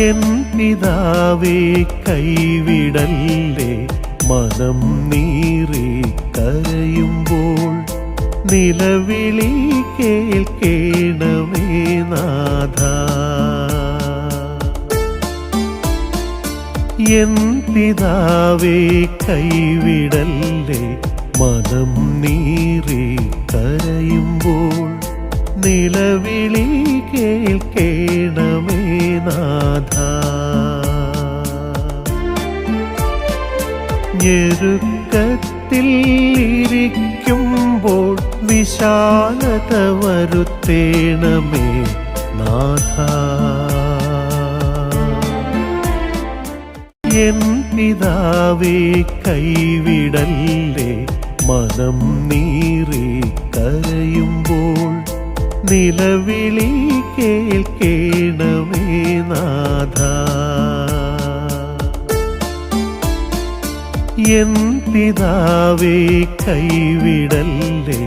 N പിതാവേ കൈവിടല്ലേ, മനം നീറി കരയുമ്പോൾ നിലവിളി കേൾക്കേണമേ നാഥ. എൻ പിതാവേ കൈവിടല്ലേ, മനം നീറി കരയുമ്പോൾ നിലവിളി കേൾക്കേണമേ നാഥ. ഞെരുക്കത്തിൽ ഇരിക്കുമ്പോൾ വിശാലത വരുത്തേണമേ നാഥ. എൻ പിതാവേ കൈവിടല്ലേ, മനം നീറി കരയുമ്പോൾ നിലവിളി കേൾക്കേണമേ നാഥ. എൻ പിതാവേ കൈവിടല്ലേ.